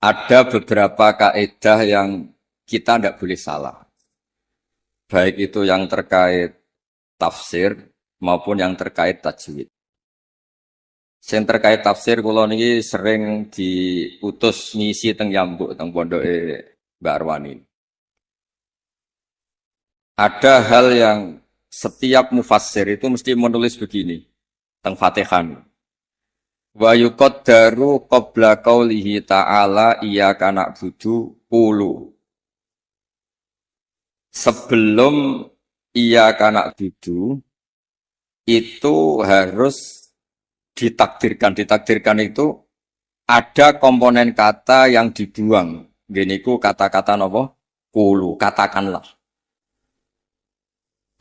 Ada beberapa kaidah yang kita tidak boleh salah. Baik itu yang terkait tafsir maupun yang terkait tajwid. Yang terkait tafsir kula niki sering diutus ngisi teng Yambuk teng pondoke Mbak Arwani. Ada hal yang setiap mufassir itu mesti menulis begini teng Fatihah. Wa yuqaddaru qabla qaulihi ta'ala iyyaka na'budu qulu. Sebelum iyyaka na'budu itu harus ditakdirkan. Ditakdirkan itu ada komponen kata yang dibuang. Gini ku kata-kata napa? Qulu, katakanlah.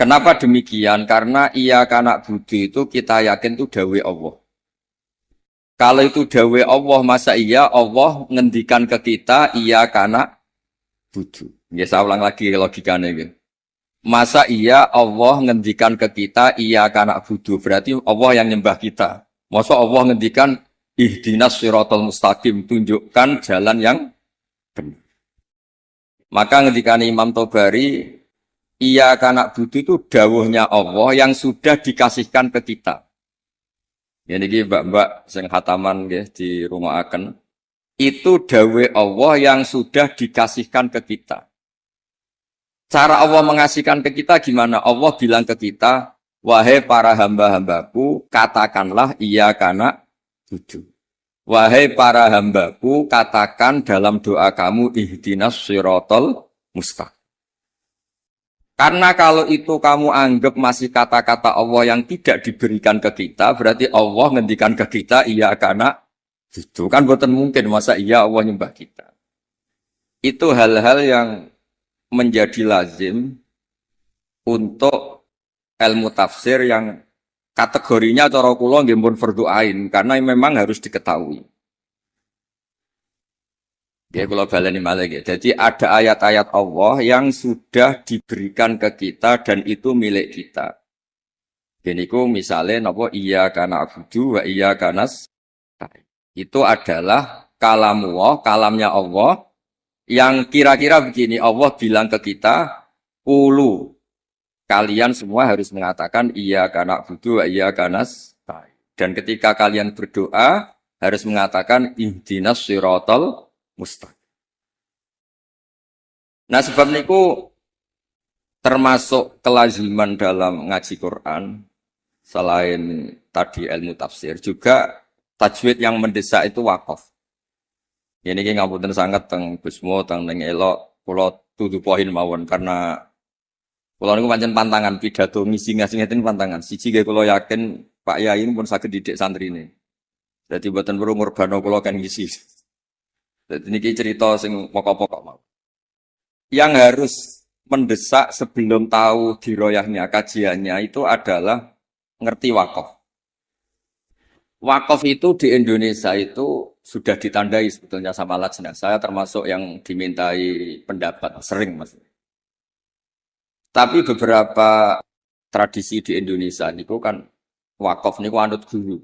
Kenapa demikian? Karena iyyaka na'budu itu kita yakin itu dawe Allah. Kalau itu dawe Allah, masa iya Allah ngendikan ke kita iya karena budu. Ya saya ulang lagi logikanya gitu. Masa iya Allah ngendikan ke kita iya karena budu. Berarti Allah yang nyembah kita. Masa Allah ngendikan ihdinas siratal mustaqim, tunjukkan jalan yang benar. Maka ngendikan Imam Tobari iya karena budu itu dawuhnya Allah yang sudah dikasihkan ke kita. Ya niki mbak-mbak sing khataman nggih di rumah akan itu dawe Allah yang sudah dikasihkan ke kita. Cara Allah mengasihkan ke kita gimana? Allah bilang ke kita, wahai para hamba-hambaku, katakanlah iya kana tujuh. Wahai para hambaku, katakan dalam doa kamu ihdinas sirotol mustaqim. Karena kalau itu kamu anggap masih kata-kata Allah yang tidak diberikan ke kita, berarti Allah ngendikan ke kita, iya karena itu kan bukan mungkin, masa iya Allah nyembah kita. Itu hal-hal yang menjadi lazim untuk ilmu tafsir yang kategorinya cara kula nggih pun fardhu ain, karena memang harus diketahui. Ya kalau baleni malah gitu. Jadi ada ayat-ayat Allah yang sudah diberikan ke kita dan itu milik kita. Jadi itu misalnya napa iya kana abudu wa iya kanas. Itu adalah kalamullah, kalamnya Allah yang kira-kira begini. Allah bilang ke kita, ulu kalian semua harus mengatakan iya kana abudu wa iya kanas. Dan ketika kalian berdoa harus mengatakan ihdinas siratal mustaqim. Nah sebab niku termasuk kelaziman dalam ngaji Quran selain tadi ilmu tafsir juga tajwid yang mendesak itu wakaf. Ini ngapunten sangat teng Gusmo teng ning elok kula tutu poin mawon karena kula niku pancen pantangan pidato ngisi ngeten pantangan. Siji nggih kula yakin Pak Yai pun saged didik santrine. Dadi mboten perlu ngurbano kula kan ngisi. Jadi ini cerita sing pokok-pokok mau. Yang harus mendesak sebelum tahu diroyahnya kajiannya itu adalah ngerti wakaf. Wakaf itu di Indonesia itu sudah ditandai sebetulnya sama lajnah. Saya termasuk yang dimintai pendapat sering mas. Tapi beberapa tradisi di Indonesia itu kan wakaf niku anut guru.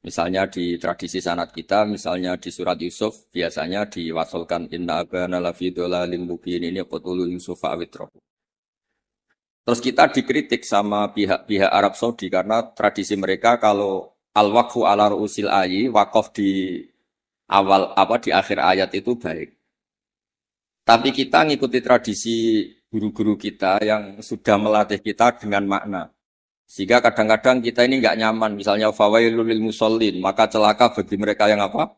Misalnya di tradisi sanad kita, misalnya di surat Yusuf, biasanya diwasolkan inna abana lafi dolalin mubin ini qutulu Yusuf awitro. Terus kita dikritik sama pihak-pihak Arab Saudi karena tradisi mereka kalau al-waqfu ala ru'usil ayi, wakaf di awal di akhir ayat itu baik. Tapi kita ngikuti tradisi guru-guru kita yang sudah melatih kita dengan makna. Sehingga kadang-kadang kita ini nggak nyaman, misalnya fawailul lil musallin, maka celaka bagi mereka yang apa?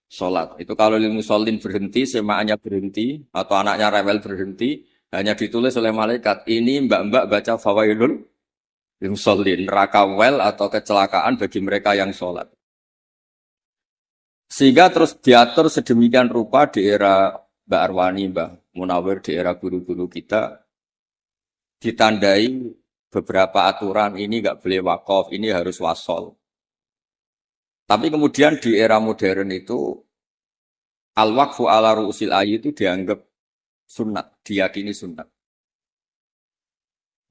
Salat. Itu kalau lil musallin berhenti, semaannya berhenti, atau anaknya rewel berhenti, hanya ditulis oleh malaikat, ini mbak-mbak baca fawailul lil musallin, neraka wel atau kecelakaan bagi mereka yang salat. Sehingga terus diatur sedemikian rupa di era Mbak Arwani, Mbak Munawir, di era guru-guru kita, ditandai beberapa aturan ini nggak boleh wakaf, ini harus wasol. Tapi kemudian di era modern itu al-waqfu ala ru'usil ayi itu dianggap sunat, diyakini sunat.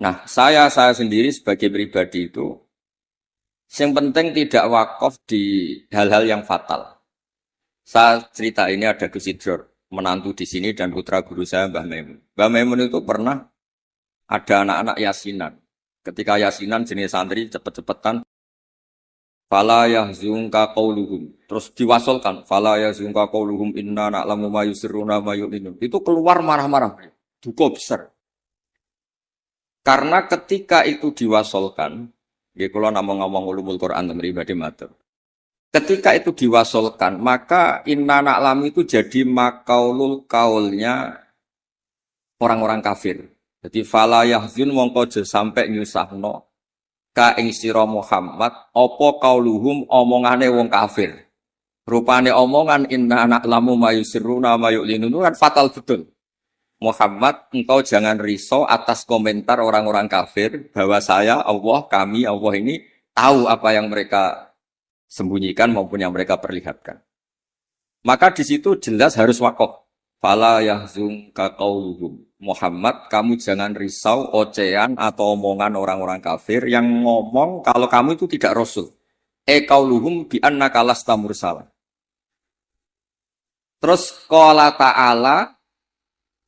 Nah, saya sendiri sebagai pribadi itu yang penting tidak wakaf di hal-hal yang fatal. Saya cerita ini ada Gus Idror, menantu di sini dan putra guru saya Mbah Maimun. Mbah Maimun itu pernah ada anak-anak yasinan. Ketika yasinan jenis santri cepet-cepetan, fala yahzunka qauluhum. Terus diwasolkan, fala yahzunka qauluhum inna na'lamu ma yusirruna ma yu'linun. Itu keluar marah-marah. Duka besar. Karena ketika itu diwasolkan, ya kalau ngomong-ngomong ulumul Quran dan pribadi matur. Ketika itu diwasolkan, maka inna na'lamu itu jadi makaulul kaulnya orang-orang kafir. Jadi fala yahzun mongko aja sampai nyusahno ka ing sira Muhammad apa kauluhum omongane wong kafir. Rupane omongan inna na'lamu ma yusirruna ma yu'linun kan fatal betul. Muhammad, engkau jangan risau atas komentar orang-orang kafir bahwa saya, Allah, kami, Allah ini tahu apa yang mereka sembunyikan maupun yang mereka perlihatkan. Maka di situ jelas harus wakof. Fala yahzunka qauluhum. Muhammad, kamu jangan risau ocehan atau omongan orang-orang kafir yang ngomong kalau kamu itu tidak rasul. Qauluhum bi annaka lasta mursala. Terus qala ta'ala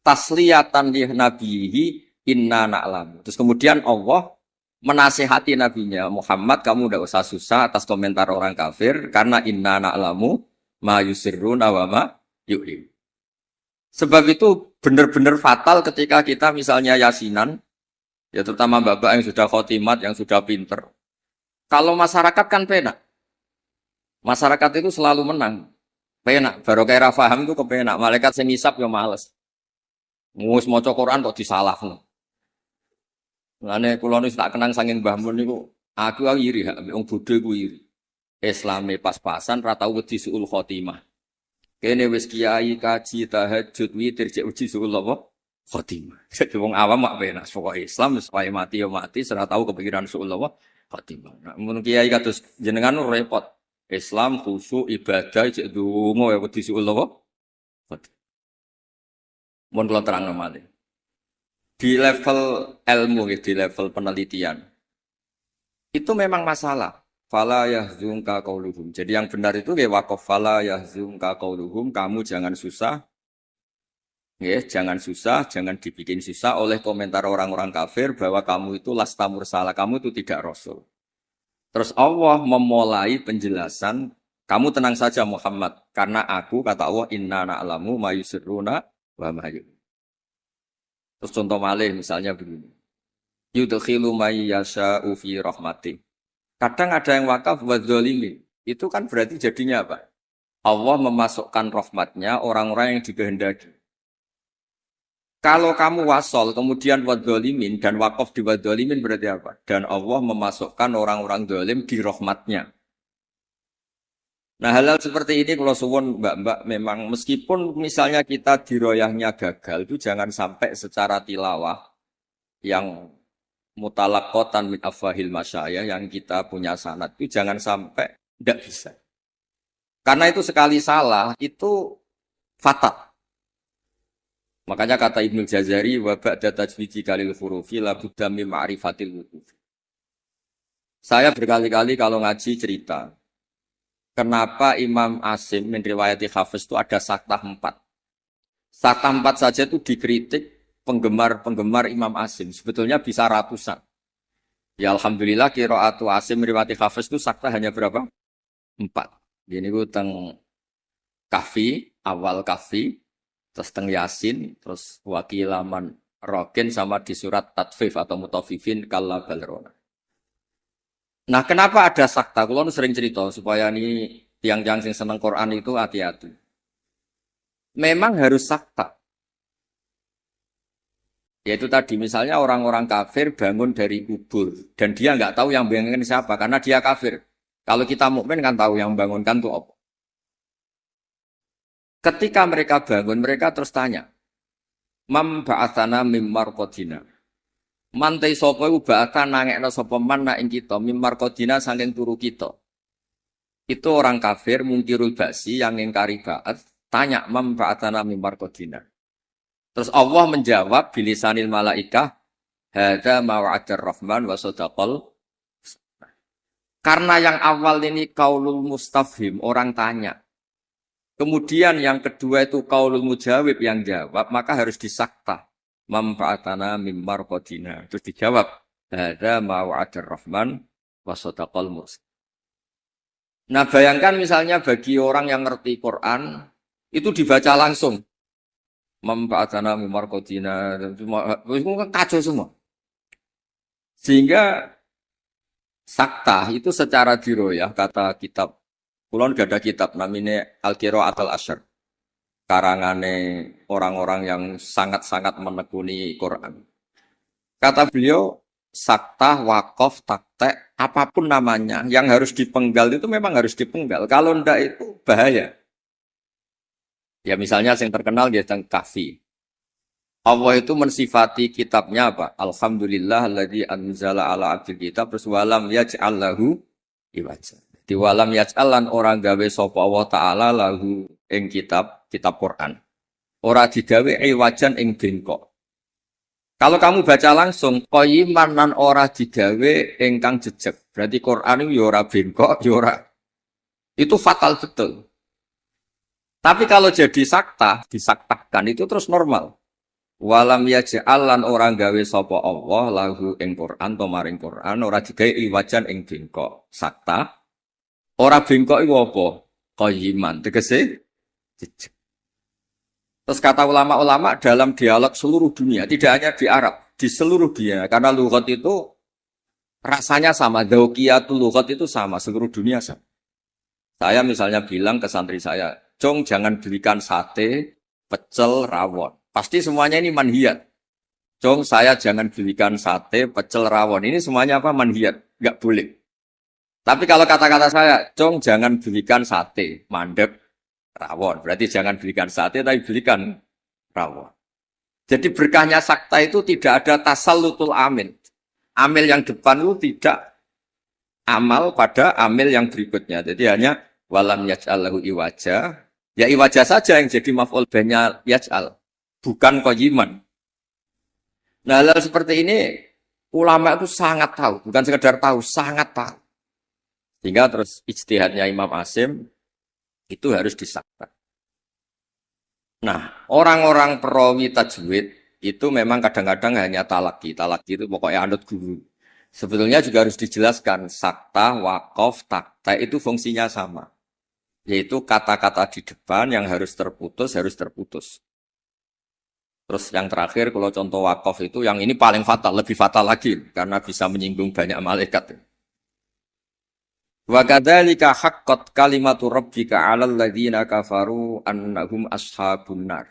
tasliyatan li nabihi inna na'lam. Terus kemudian Allah menasihati nabinya, Muhammad kamu tidak usah susah atas komentar orang kafir karena inna na'lamu ma yusirruna wa ma yu'lim. Sebab itu benar-benar fatal ketika kita misalnya yasinan, ya terutama bapak yang sudah khotimat, yang sudah pinter. Kalau masyarakat kan penak. Masyarakat itu selalu menang. Penak, baru kayak faham itu kepenak. Malaikat sing ngisap ya males. Mus maca Quran kok disalahno. Lane kula niku tak kenang saking Mbah Mun niku, aku iri hak wong bodho iku iri. Islame pas-pasan ra tau wedi suul khotimah. Kene wis kiai kaji tahajud witir cek wedi suul apa? Khotimah. Jadi wong awam mak penak pokoke Islam wis wae mati ya mati, ora tau kepikiran suul apa? Khotimah. Nah, mun kiai kados jenengan repot. Islam khusyuk ibadah cek donga ya wedi suul apa? Khotimah. Mun kula terangno malih. Di level ilmu, di level penelitian, itu memang masalah. Fala yahzunka qauluhum. Jadi yang benar itu ya waqaf fala yahzunka qauluhum, kamu jangan susah. Ya, jangan susah, jangan dibikin susah oleh komentar orang-orang kafir bahwa kamu itu lasta mursala, kamu itu tidak rasul. Terus Allah memulai penjelasan, kamu tenang saja Muhammad, karena aku kata Allah inna na'lamu ma yusirruna wa ma yu'linun. Terus contoh malih misalnya begini. Yudkhilu may yasha'u fi rahmati. Kadang ada yang wakaf wa dzalimin. Itu kan berarti jadinya apa? Allah memasukkan rahmatnya orang-orang yang dikehendaki. Kalau kamu wasol kemudian wa dzalimin dan wakaf di wa dzalimin berarti apa? Dan Allah memasukkan orang-orang zalim di rahmatnya. Nah hal-hal seperti ini kalau suwun mbak-mbak memang meskipun misalnya kita diroyahnya gagal itu jangan sampai secara tilawah yang mutalakotan min afahil masyayah yang kita punya sanad itu jangan sampai tidak bisa. Karena itu sekali salah itu fatal. Makanya kata Ibnu Jazari wa ba'da tajwidi kalil hurufi la budda min ma'rifatil wuquf. Saya berkali-kali kalau ngaji cerita kenapa Imam Asim meriwayati Hafiz itu ada saktah 4. Saktah 4 saja itu dikritik penggemar-penggemar Imam Asim. Sebetulnya bisa ratusan. Ya Alhamdulillah qiraatu Asim meriwayati Hafiz itu saktah hanya berapa? 4. Ini itu teng Kahfi, awal Kahfi, terus teng Yasin, terus wakilaman Rokin sama di surat Tatfif atau Mutafifin kalla balrona. Nah, kenapa ada sakta? Kalau sering cerita supaya ini tiang-tiang yang seneng Quran itu hati-hati. Memang harus sakta. Yaitu tadi misalnya orang-orang kafir bangun dari kubur dan dia nggak tahu yang bangunkan siapa karena dia kafir. Kalau kita mukmin kan tahu yang bangunkan itu apa. Ketika mereka bangun, mereka terus tanya, "Mam ba'atsana mim marqadina." Mantai sapa iku ba'atha nangekno sapa man nak ing kita mim marqadina saking turu kita. Itu orang kafir mungkirul ba'si yang ingkari ba'at, tanya mam ba'atsana mim marqadina. Terus Allah menjawab bilisanil malaikah, hadza ma wa'adar rahman wa sadaqal. Karena yang awal ini kaulul mustafhim, orang tanya. Kemudian yang kedua itu qaulul mujawib yang jawab, maka harus disakta. Manfaatana mimmar qadina. Terus dijawab, hadza ma wa'adar rahman wa sadaqal mursalin. Nah, bayangkan misalnya bagi orang yang ngerti Quran, itu dibaca langsung. Manfaatana mimmar qadina, itu kan kacau semua. Sehingga sakta itu secara diroyah, kata kitab, kulon gak ada kitab, namanya Al-Qira'at al-Asyr. Karangane orang-orang yang sangat-sangat menekuni Quran. Kata beliau, sakta, wakof, taktek, apapun namanya, yang harus dipenggal itu memang harus dipenggal. Kalau ndak itu bahaya. Ya misalnya yang terkenal dia tentang kahfi. Allah itu mensifati kitabnya apa? Alhamdulillah alladzi anzala ala abdil kitab terus walam yaj'al lahu iwaja. Di walam yaj'al lan orang gawe sapa Allah taala lahu ing kitab Quran. Ora digawe iwajan ing bengkok. Kalau kamu baca langsung qayyiman lan ora digawe ingkang jejeg. Berarti Quran itu ya ora bengkok, ya ora. Itu fatal betul. Tapi kalau jadi sakta, disaktakan itu terus normal. Walam yaj'al lan orang gawe sapa Allah lahu ing Quran to maring Quran ora digawe iwajan ing bengkok. Sakta. Ora bengkok iku apa? Qayyiman. Tegese jejeg. Terus kata ulama-ulama dalam dialog seluruh dunia, tidak hanya di Arab, di seluruh dunia. Karena lughat itu rasanya sama, dzauqiyatul lughat itu sama, seluruh dunia sama. Saya misalnya bilang ke santri saya, "Cong, jangan belikan sate, pecel, rawon." Pasti semuanya ini manhiyat. "Cong, saya jangan belikan sate, pecel, rawon." Ini semuanya apa? Manhiyat, enggak boleh. Tapi kalau kata-kata saya, "Cong, jangan belikan sate, mandek, rawon." Berarti jangan belikan sate, tapi belikan rawon. Jadi berkahnya sakta itu tidak ada tasallutul amil. Amil yang depan itu tidak amal pada amil yang berikutnya. Jadi hanya walam yaj'al lahu iwaja. Ya iwaja saja yang jadi maf'ul bihnya yaj'al. Bukan qayyiman. Nah, hal seperti ini ulama itu sangat tahu. Bukan sekedar tahu, sangat tahu. Sehingga terus ijtihadnya Imam Asim itu harus disakta. Nah, orang-orang perawi tajwid itu memang kadang-kadang hanya talaki. Talaki itu pokoknya anut guru. Sebetulnya juga harus dijelaskan sakta, wakof, takta itu fungsinya sama. Yaitu kata-kata di depan yang harus terputus, harus terputus. Terus yang terakhir kalau contoh wakof itu yang ini paling fatal, lebih fatal lagi. Karena bisa menyinggung banyak malaikat. Wa kadzalika haqqat kalimatu rabbika 'alal ladzina kafaru annahum ashabun nar.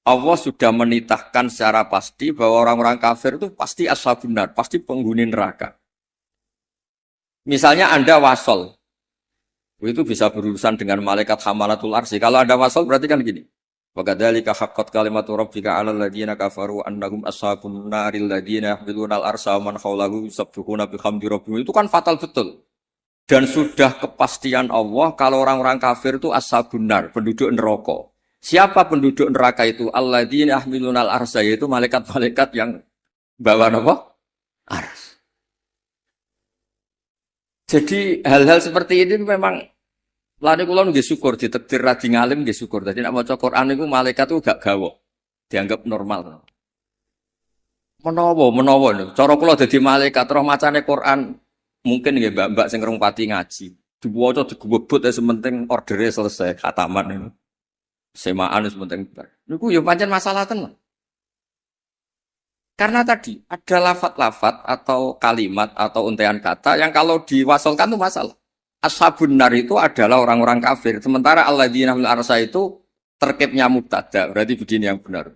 Allah sudah menitahkan secara pasti bahwa orang-orang kafir itu pasti ashabun nar, pasti penghuni neraka. Misalnya Anda wasol. Itu bisa berurusan dengan malaikat hamalatul arsy. Kalau Anda wasol berarti kan gini. Wa kadzalika haqqat kalimatu rabbika 'alal ladzina kafaru annahum ashabun naril ladzina yahmiluna al-arsy wa man hawlahu yusabbihuna bihamdi rabbihim. Itu kan fatal betul. Dan sudah kepastian Allah kalau orang-orang kafir itu ashabun nar, penduduk neraka. Siapa penduduk neraka itu? Alladzina yahmiluna al-arsy, yaitu malaikat-malaikat yang bawa apa? Ars. Jadi hal-hal seperti ini memang lane kula nggih syukur ditakdir radi ngalim nggih syukur. Dadi nek maca Quran niku malaikat itu gak gawok. Dianggap normal. Menawa cara kula dadi malaikat roh macane Quran mungkin nggih mbak-mbak sing ngrungpati ngaji. Diwaca digebut ya sementing ordere selesai khataman niku. Semaan sementing bar. Niku ya pancen masalah tenan. Karena tadi ada lafat-lafat atau kalimat atau untaian kata yang kalau diwasolkan itu masalah. Ashabun nar itu adalah orang-orang kafir. Sementara alladzina fil arsy itu terkibnya mubtada. Berarti begini yang benar.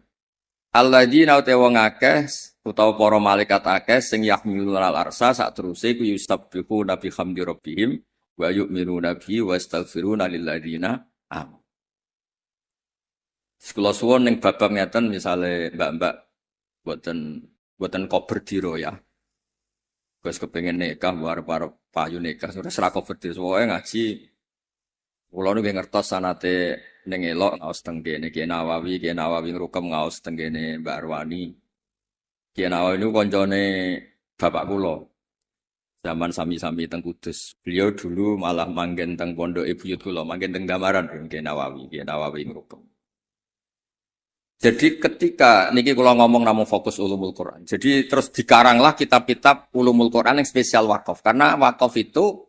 Alladzina utawa ngakeh utawa para malaikat akeh sing yahmiluna al-arsy sak teruse ku yustabbihuna bihamdi rabbihim wa yu'minuna bihi wa yastaghfiruna lil ladzina amanu. Sekolah suwon ning bab ngeten misale mbak-mbak boten kober diro ya. Wes kepengin nikah arep-arep payu nikah sudah serak kober diro soe ngaji. Kula nu ngertos sanate ning elok ngaos teng kene Ki Nawawi ngrukem ngaos teng kene Mbak Arwani. Ki Nawawi niku koncone bapak kula. Zaman sami-sami teng Kudus. Beliau dulu malah manggen teng pondok Buyut kula, manggen teng Damaran Nggih Nawawi ngrupeng. Jadi ketika niki kula ngomong namun fokus ulumul Quran. Jadi terus dikaranglah kitab-kitab ulumul Quran yang spesial wakaf. Karena wakaf itu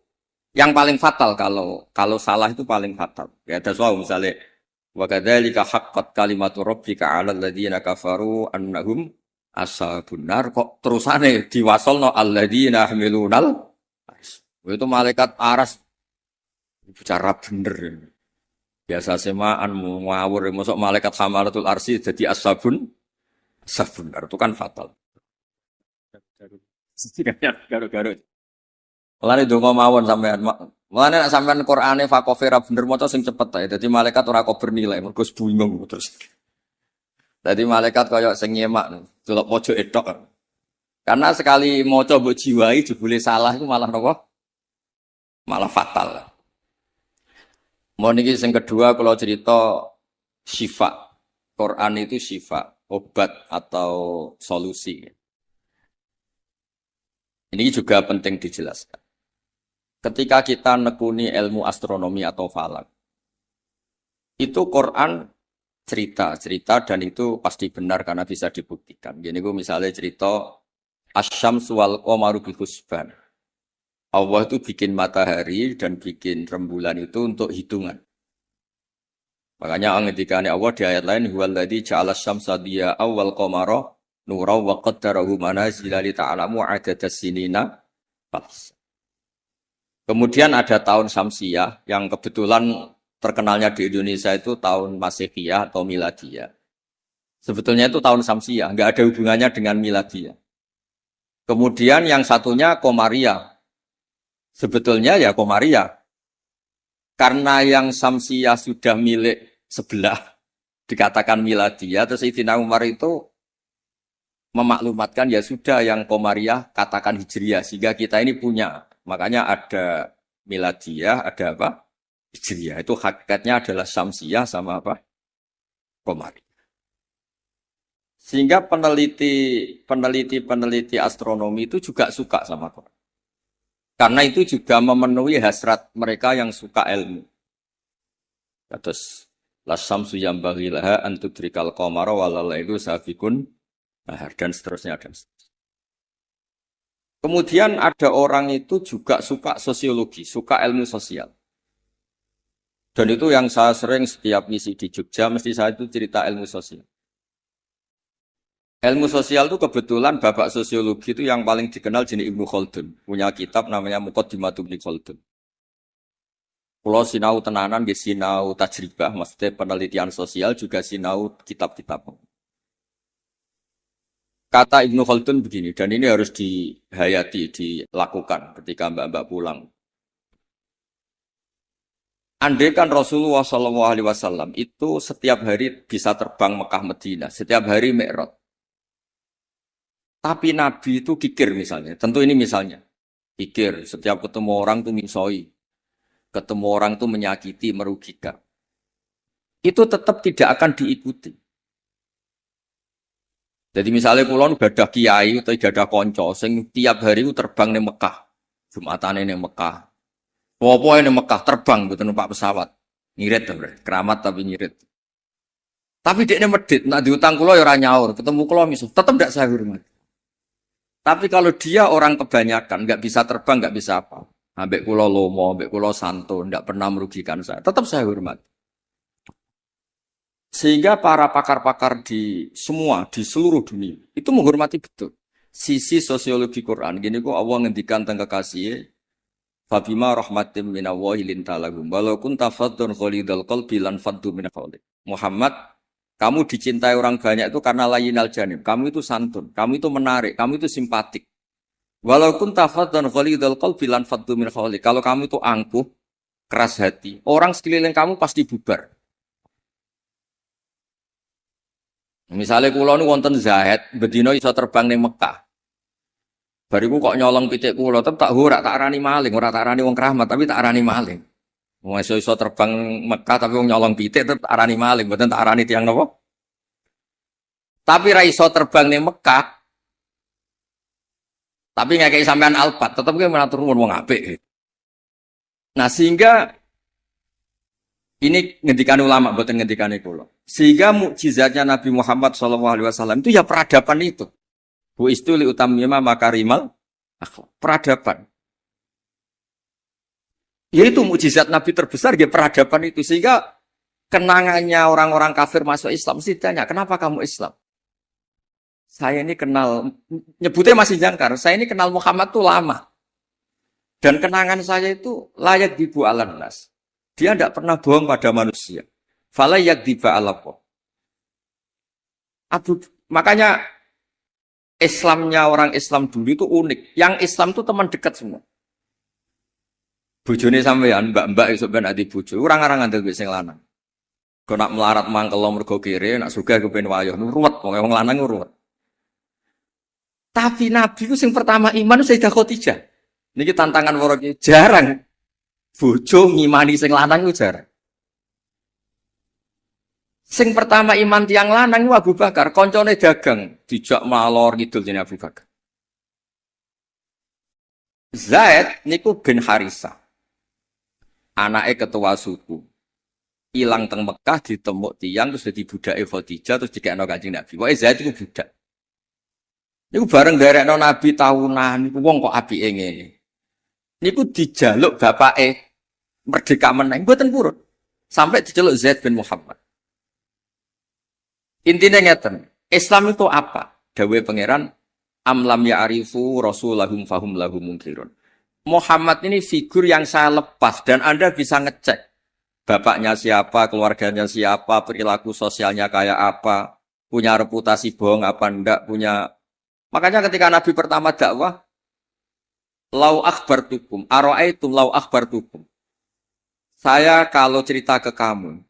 yang paling fatal kalau salah itu paling fatal. Ya ada soal misalnya wa kadzalika haqqat kalimatu rabbika 'alal ladzina kafaru annahum ashabun nar kok terusane diwasolno alladzina hamilunal itu malaikat aras bicara bener. Biasa semaan ngawur masuk malaikat hamalatul arsi jadi ashabun nar itu kan fatal. Garu-garu. Mulane donga mawon sampean. Mulane nek sampean Qur'ane fakofera bener maca sing cepet ae. Dadi malaikat ora kok bernilai, mergo bingung terus. Dadi malaikat kaya sing nyemak delok pojok etok. Karena sekali maca mbok jiwai jebule salah itu malah napa? Malah fatal. Mau niki sing kedua kalau cerita syifa. Quran itu syifa, obat atau solusi. Ini juga penting dijelaskan. Ketika kita nekuni ilmu astronomi atau falak, itu Quran cerita dan itu pasti benar karena bisa dibuktikan. Gini gue misalnya cerita Asyamsu wal qamaru bil husban. Allah itu bikin matahari dan bikin rembulan itu untuk hitungan. Makanya ketika Allah di ayat lain huwallazi ja'ala asy-syamsa diya'an wal qamara nuran wa qaddarahu manazila li ta'lamu 'adadas sinina. Kemudian ada tahun Syamsiyah yang kebetulan terkenalnya di Indonesia itu tahun Masehiyah atau Miladiyah. Sebetulnya itu tahun Syamsiyah, nggak ada hubungannya dengan Miladiyah. Kemudian yang satunya Komariah. Sebetulnya ya Komariah. Karena yang Syamsiyah sudah milik sebelah, dikatakan Miladiyah, terus Sayyidina Umar itu memaklumatkan ya sudah yang Komariah katakan Hijriyah, sehingga kita ini punya. Makanya ada Miladiyah, ada apa? Hijriyah. Itu hakikatnya adalah Syamsiyah sama apa? Komariah. Sehingga peneliti astronomi itu juga suka sama Quran. Karena itu juga memenuhi hasrat mereka yang suka ilmu. Terus lasamsu yambaghi laha an tudrikal qamara walalailu sabiqun nahar dan seterusnya dan seterusnya. Kemudian ada orang itu juga suka sosiologi, suka ilmu sosial. Dan itu yang saya sering setiap misi di Jogja, mesti saya itu cerita ilmu sosial. Ilmu sosial itu kebetulan bapak sosiologi itu yang paling dikenal jenis Ibnu Khaldun. Punya kitab namanya Muqaddimatu Ibnu Khaldun. Kalau sinau tenanan, sinau tajribah, maksudnya penelitian sosial juga sinau kitab-kitab. Kata Ibnu Khaldun begini, dan ini harus dihayati, dilakukan ketika mbak-mbak pulang. Andai kan Rasulullah SAW itu setiap hari bisa terbang Mekah Madinah, setiap hari Mi'raj. Tapi Nabi itu kikir misalnya, tentu ini misalnya. Kikir, setiap ketemu orang itu misoi, ketemu orang itu menyakiti, merugikan. Itu tetap tidak akan diikuti. Jadi misalnya kulon gadah kiai atau gadah konco, sing tiap hari itu terbang di Mekah, Jumatan ini Mekah, popo ini Mekah terbang gitu numpak pesawat, ngirit keramat tapi ngirit. Tapi dia ini medit, nak diutang kulo ya nyaur, ketemu kulo misuh, tetap tidak saya hormat. Tapi kalau dia orang kebanyakan, nggak bisa terbang, nggak bisa apa, ambek kulo lomo, ambek kulo santo, nggak pernah merugikan saya, tetap saya hormat. Sehingga para pakar-pakar di seluruh dunia itu menghormati betul sisi sosiologi Quran. Gini kok Allah ngendikan tentang kekasih Fabima rahmatim minallahi lintalahum walau kunta faddun ghalidhal qalbi lan faddu min hawlik. Muhammad, kamu dicintai orang banyak itu karena layyinal janib. Kamu itu santun, kamu itu menarik, kamu itu simpatik. Walau kunta faddun ghalidhal qalbi lan faddu min hawlik. Kalau kamu itu angkuh, keras hati, orang sekeliling kamu pasti bubar. Misalnya kulo nu wonten Zahid, bedino iso terbang ning Mekah. Bariku kok nyolong pitik kulo, tak arani maling, ora tak arani wong keramat, tapi tak arani maling. Wong iso terbang Mekah tapi wong nyolong pitik tetep tak arani maling, mboten tak arani tiyang napa? Tapi ra iso terbang ning Mekah. Tapi ngekei sampean alpat, tetep kowe menatur wong apik. Nah, sehingga ini ngendikan ulama, bukan ngendikan kula. Sehingga mukjizatnya Nabi Muhammad SAW itu ya peradaban itu. Bu istuli utamima makarimal akhlak. Peradaban. Yaitu mukjizat Nabi terbesar ya peradaban itu. Sehingga kenangannya orang-orang kafir masuk Islam mesti tanya, kenapa kamu Islam? Saya ini kenal, nyebutnya masih jangkar, saya ini kenal Muhammad tuh lama. Dan kenangan saya itu layak dibu alan nas. Dia tidak pernah bohong pada manusia. Fala yakdiba alapo. Makanya Islamnya orang Islam dulu itu unik. Yang Islam itu teman dekat semua. Bojone sampean, mbak-mbak iso ben ati bojo, orang-orang ngandel wis sing lanang. Kok nak melarat mangkel mergo kere, nak sugih kepen wayah, ruwet wong lanang ruwet. Tapi Nabi itu yang pertama iman Sayyidah Khadijah. Niki tantangan woroki jarang. Bojo ngimani sing lanang itu jarang. Sing pertama iman tiang lanang itu Abu Bakar, koncone dagang, dijak malor ngidul jenenge Abu Bakar. Zaid niku bin Harisah. Anake ketua suku. Ilang teng Mekah ditemuk tiang terus dadi budake Khadijah terus dikekno Kanjeng Nabi. Pokoke Zaid iku budak. Niku bareng nderekno Nabi tahunan, niku wong kok apike ngene. Niku dijaluk bapake merdeka meneng, mboten purun. Sampai diceluk Zaid bin Muhammad. Intinya ngeten, Islam itu apa? Dawe pangeran amlam ya'rifu rasulahum fahum lahum munkirun. Muhammad ini figur yang saya lepas dan Anda bisa ngecek bapaknya siapa, keluarganya siapa, perilaku sosialnya kayak apa, punya reputasi bohong apa enggak, punya. Makanya ketika Nabi pertama dakwah, lau akhbartukum, ara'aitum lau akhbartukum. Saya kalau cerita ke kamu,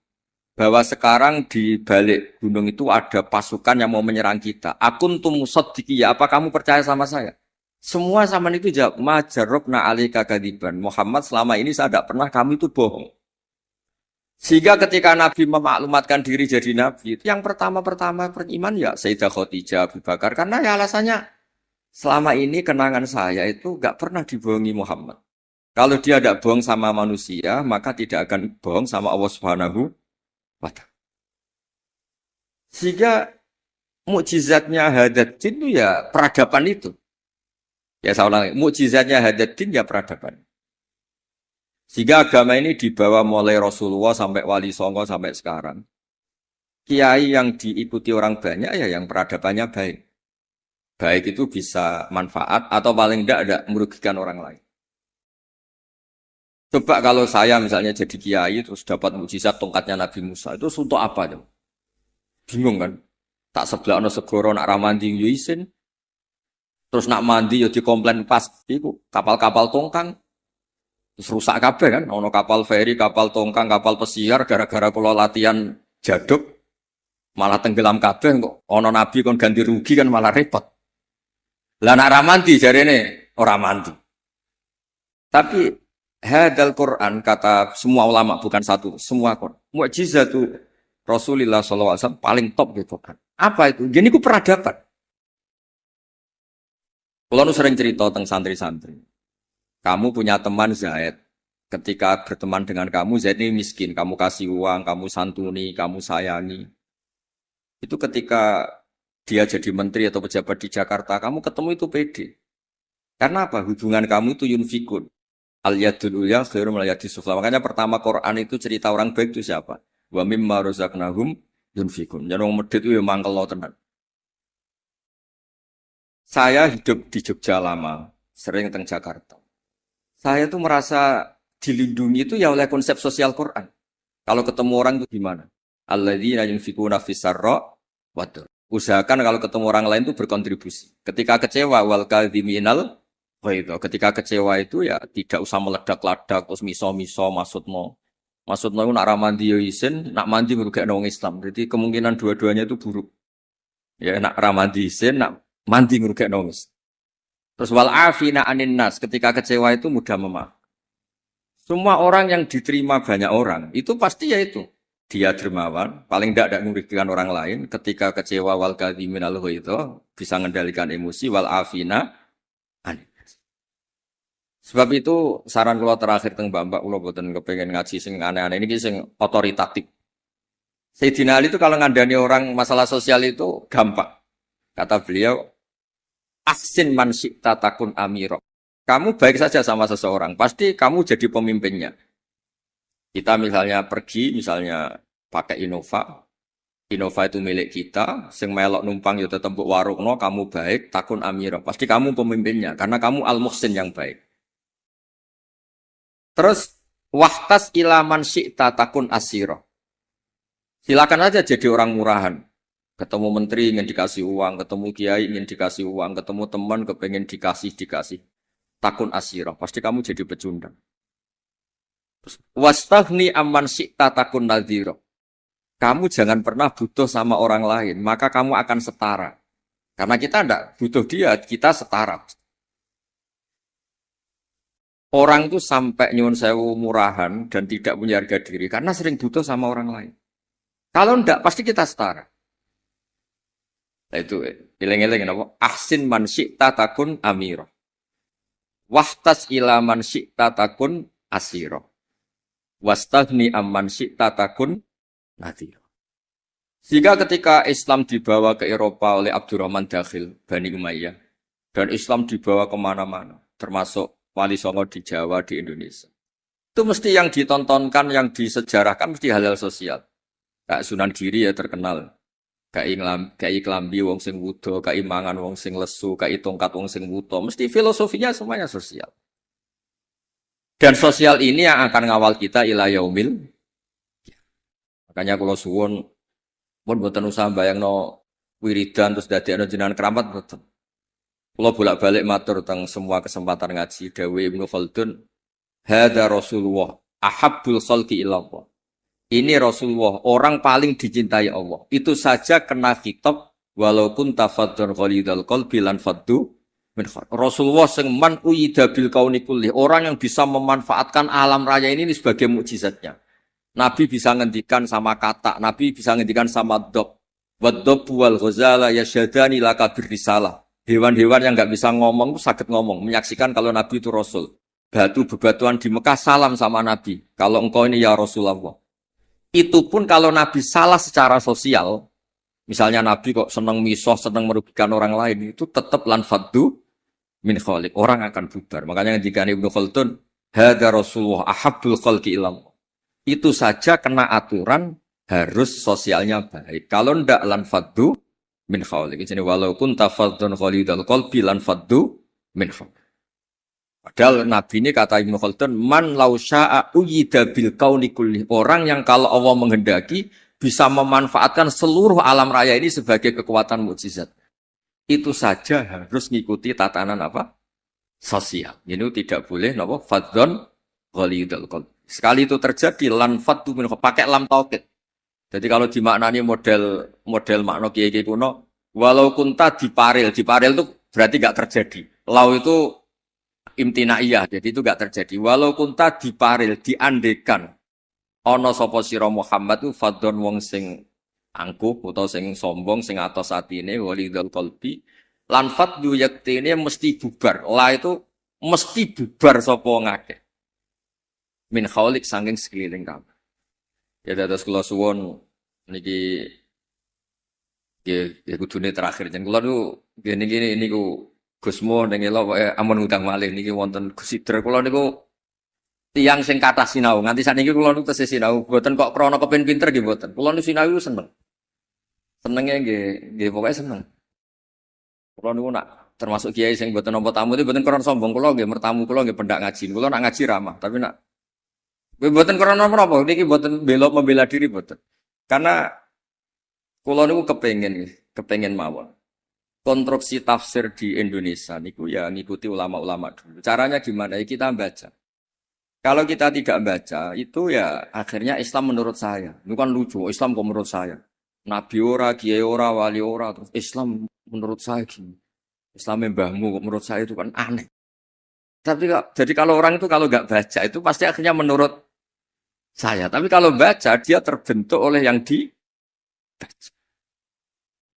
bahwa sekarang di balik gunung itu ada pasukan yang mau menyerang kita. Akuntum musaddiqiyya, apa kamu percaya sama saya? Semua zaman itu jawab, majarrabna alaika kadiban. Muhammad selama ini saya tidak pernah kami itu bohong. Sehingga ketika Nabi memaklumatkan diri jadi Nabi, yang pertama-pertama beriman ya Sayyidah Khadijah, Abu Bakar. Karena ya alasannya, selama ini kenangan saya itu gak pernah dibohongi Muhammad. Kalau dia tidak bohong sama manusia, maka tidak akan bohong sama Allah Subhanahu wa Ta'ala. Sehingga mukjizatnya Hadaddin itu ya peradaban itu. Ya saya ulangi, mukjizatnya Hadaddin ya peradaban. Sehingga agama ini dibawa mulai Rasulullah sampai Wali Songo sampai sekarang. Kiai yang diikuti orang banyak ya yang peradabannya baik. Baik itu bisa manfaat atau paling tidak merugikan orang lain. Coba kalau saya misalnya jadi kiai terus dapat mukjizat tongkatnya Nabi Musa, itu untuk apa tuh? Bingung kan? Tak sebelah ono segoro nak ramandi yo isin. Terus nak mandi yo dikomplain pas iku kapal-kapal tongkang. Terus rusak kabeh kan, ono kapal feri, kapal tongkang, kapal pesiar gara-gara kula latihan jaduk malah tenggelam kabeh kok ono nabi kon ganti rugi kan malah repot. Lah nak ramandi jarene ora mandi. Tapi hadal Quran kata semua ulama bukan satu, semua Quran. Mukjizatu Rasulullah SAW paling top gitu kan. Apa itu? Gini ku peradaban. Kalau nu sering cerita tentang santri-santri. Kamu punya teman Zaid. Ketika berteman dengan kamu, Zaid ini miskin. Kamu kasih uang, kamu santuni, kamu sayangi. Itu ketika dia jadi menteri atau pejabat di Jakarta, kamu ketemu itu pede. Karena apa? Hubungan kamu itu yunfikun. Al-yadul ulya khairum al-yadis sufla. Makanya pertama Quran itu cerita orang baik itu siapa? Wa mimma razaqnahum yunfikun. Jadi orang medit itu mangkel lo tenan. Saya hidup di Jogja lama, sering teng Jakarta. Saya tuh merasa dilindungi itu ya oleh konsep sosial Quran. Kalau ketemu orang itu gimana? Alladzina yunfikuna fis-sarra wa dzar. Usahakan kalau ketemu orang lain itu berkontribusi. Ketika kecewa wal kadhiminal ghaidha. Ketika kecewa itu ya tidak usah meledak-ledak terus miso-miso maksudmu. Maksudnya itu nak ramandi yo isin, nak mandi ngrugekno wong Islam. Jadi kemungkinan dua-duanya itu buruk. Ya nak ramandi isin, nak mandi ngrugekno wong Islam. Terus wal afina anin nas, ketika kecewa itu mudah memaafkan. Semua orang yang diterima banyak orang, itu pasti ya itu. Dia dermawan, paling tidak merugikan orang lain. Ketika kecewa wal kadhimin al ghaidha, bisa mengendalikan emosi wal afina anin. Sebab itu saran kula terakhir teng Mbak kula boten kepengin ngaji sing aneh-aneh ini sing otoritatif. Sayyidina Ali itu kalau ngandani orang masalah sosial itu gampang. Kata beliau, "Ahsin man syi'ta takun amiro." Kamu baik saja sama seseorang, pasti kamu jadi pemimpinnya. Kita misalnya pergi, misalnya pakai Innova, Innova itu milik kita, sing melok numpang ya tetep mbok warungno, kamu baik, takun amiro. Pasti kamu pemimpinnya, karena kamu al-muhsin yang baik. Terus, wahtas ilaman syi'ta takun asiro. Silakan aja jadi orang murahan. Ketemu menteri ingin dikasih uang, ketemu kiai ingin dikasih uang, ketemu teman kepengen dikasih. Takun asiro, pasti kamu jadi pecundang. Wastaghni amman syi'ta takun nadhiro. Kamu jangan pernah butuh sama orang lain, maka kamu akan setara. Karena kita tidak butuh dia, kita setara. Orang itu sampai nyuwun sewu murahan dan tidak punya harga diri karena sering butuh sama orang lain. Kalau tidak, pasti kita setara. Nah itu, ileng-ileng apa? Ahsin man syi'ta takun amiro. Wahtas ila man syi'ta takun asiro. Wastaghni amman syi'ta takun nadhiro. Sehingga ketika Islam dibawa ke Eropa oleh Abdurrahman Dakhil, Bani Umayyah, dan Islam dibawa kemana-mana, termasuk Wali Songo di Jawa, di Indonesia. Itu mesti yang ditontonkan, yang disejarahkan, mesti hal-hal sosial. Kayak Sunan Giri ya terkenal. Kayak Klambi wong sing wudo, kayak mangan wong sing lesu, kayak tongkat wong sing wuto. Mesti filosofinya semuanya sosial. Dan sosial ini yang akan ngawal kita ila yaumil. Makanya kalau suwun pun boten usah bayangno wiridan terus dadekno jenengan keramat boten. Kula bolak-balik matur teng semua kesempatan ngaji dawuh Ibnu Khaldun, hadza Rasulullah ahabbul khalqi ilallah. Ini Rasulullah, orang paling dicintai Allah. Itu saja kena khitab walaupun tafadzun ghalidul qalbi lan faddu min Rasulullah sing man uyida bil kauni kulli, orang yang bisa memanfaatkan alam raya ini sebagai mukjizatnya. Nabi bisa ngendikan sama kata, Nabi bisa ngendikan sama dob. Waddob wal ghazala yasyadani laka birrisalah. Hewan-hewan yang enggak bisa ngomong itu sakit ngomong, menyaksikan kalau Nabi itu Rasul. Batu bebatuan di Mekah salam sama Nabi. Kalau engkau ini ya Rasulullah. Itu pun kalau Nabi salah secara sosial, misalnya Nabi kok senang misoh, senang merugikan orang lain, itu tetap lan faddu min khaliq. Orang akan bubar. Makanya ketika Ibnu Khaldun, hadza Rasulullah ahabbul khalqi ilallah. Itu saja kena aturan harus sosialnya baik. Kalau ndak lan faddu min khaliq. Jadi walaupun tafadzun khalidul qalbi lan faddu min khaliq. Padahal Nabi ini kata Ibnu Khaldun, man lau sya'a uyida bil kauni kulli. Orang yang kalau Allah menghendaki bisa memanfaatkan seluruh alam raya ini sebagai kekuatan mukjizat. Itu saja harus ngikuti tatanan apa? Sosial. Ini tidak boleh napa? Fadzun ghalidul qalbi. Sekali itu terjadi lan faddu min pakai lam taukid. Jadi kalau dimaknani model makna kiai-kiai kuno, walau kunta diparil itu berarti enggak terjadi. Lau itu imtinaiyah, jadi itu enggak terjadi. Walau kunta diparil, diandekan ana sapa sira Muhammad itu fadhon wong sing angkuh utawa sing sombong sing atos atine walidul qalbi lan fadhu yaktine mesti bubar. La itu mesti bubar sapa ngakeh. Min khaulik saking sekeliling kamu. Ya dados kula suwun niki ya kudune terakhir jen kula niku gini niku Gusmo ning elok amun ngundang malih niki wonten Gus Sidra kula niku tiyang sing kathah sinau nganti sakniki kula niku tesih sinau mboten kok krana kepen pinter nggih mboten kula niku sinau seneng senenge nggih pokoke seneng kula niku nak termasuk kiai sing mboten nampa tamu itu mboten krana sombong kula nggih mertamu kula nggih pendak ngaji kula nak ngaji ramah tapi nak mboten krana napa niki mboten membela diri mboten karena kula niku kepengin mawon konstruksi tafsir di Indonesia niku ya ngikuti ulama-ulama dulu. Caranya gimana? Ya kita baca. Kalau kita tidak baca, itu ya akhirnya Islam menurut saya. Itu kan lucu, Islam kok menurut saya. Nabi ora, kiai ora, wali ora, terus Islam menurut saya gini. Islam mbahmu kok menurut saya itu kan aneh. Tapi jadi kalau orang itu kalau nggak baca itu pasti akhirnya menurut saya. Tapi kalau baca dia terbentuk oleh yang dibaca.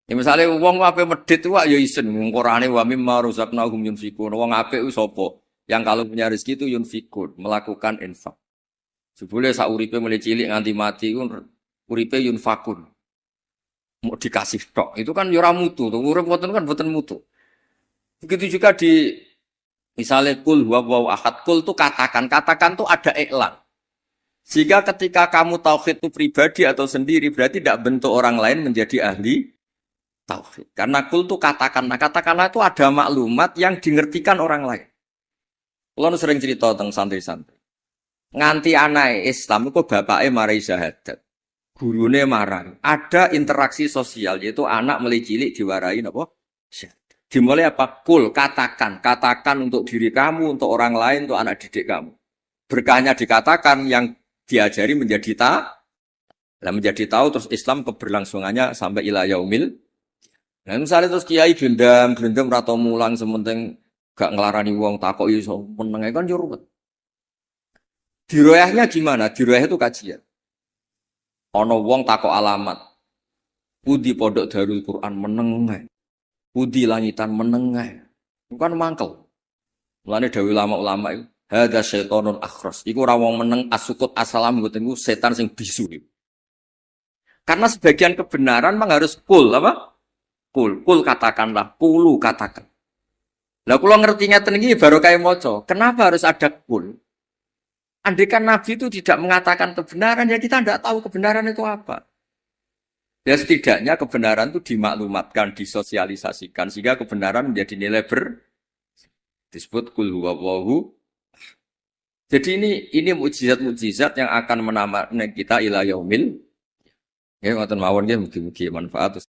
Ya misalnya wong apik medhit wae ya isen Qur'ane wa mimma razaqnahum yunfikun. Wong apik ku sapa? Yang kalau punya rezeki itu yunfikun, melakukan infak. Sebule sauripe mulai cilik nganti mati ku uripe yunfakun. Mau dikasih tok. Itu kan yo ora mutu, urip mboten kan mboten mutu. Begitu juga di misalnya kul huwallahu ahad, kul tuh katakan tuh ada iklan. Jika ketika kamu tauhid itu pribadi atau sendiri, berarti tidak bentuk orang lain menjadi ahli tauhid. Karena kul tuh katakanlah itu ada maklumat yang dimengertikan orang lain. Kalau sering cerita tentang santri-santri. Nganti anak Islam itu bapaknya marai syahadat. Gurune marah. Ada interaksi sosial, yaitu anak mulai cilik diwarai apa? Dimulai apa? Kul, katakan untuk diri kamu, untuk orang lain, untuk anak didik kamu. Berkahnya dikatakan, yang diajari menjadi menjadi tahu, terus Islam keberlangsungannya sampai ila yaumil. Nah misalnya terus kiai gelendam atau mulang sementing gak ngelarani wong takok iso meneng kan yo ruwet. Diroyahnya gimana? Diroyah itu kajian. Ana wong takok alamat. Pudi pondok Darul Quran meneng ae. Pudi langitan meneng ae. Bukan mangkel. Mulane dawuh ulama-ulama itu hadza syaitonun akhras. Iku ora wong meneng asukut asalam mboten iku setan sing bisu. Karena sebagian kebenaran memang harus kul apa? Kul katakanlah, kulu katakan. Lah kula ngertinya teniki baru kayak maca. Kenapa harus ada kul? Andaikan Nabi itu tidak mengatakan kebenaran, ya kita tidak tahu kebenaran itu apa. Ya setidaknya kebenaran itu dimaklumatkan, disosialisasikan, sehingga kebenaran menjadi nilai disebut kul huwallahu. Jadi ini mukjizat-mukjizat yang akan menambah kita ila yaumil. Ya ngoten mawon nggih mugi-mugi manfaat.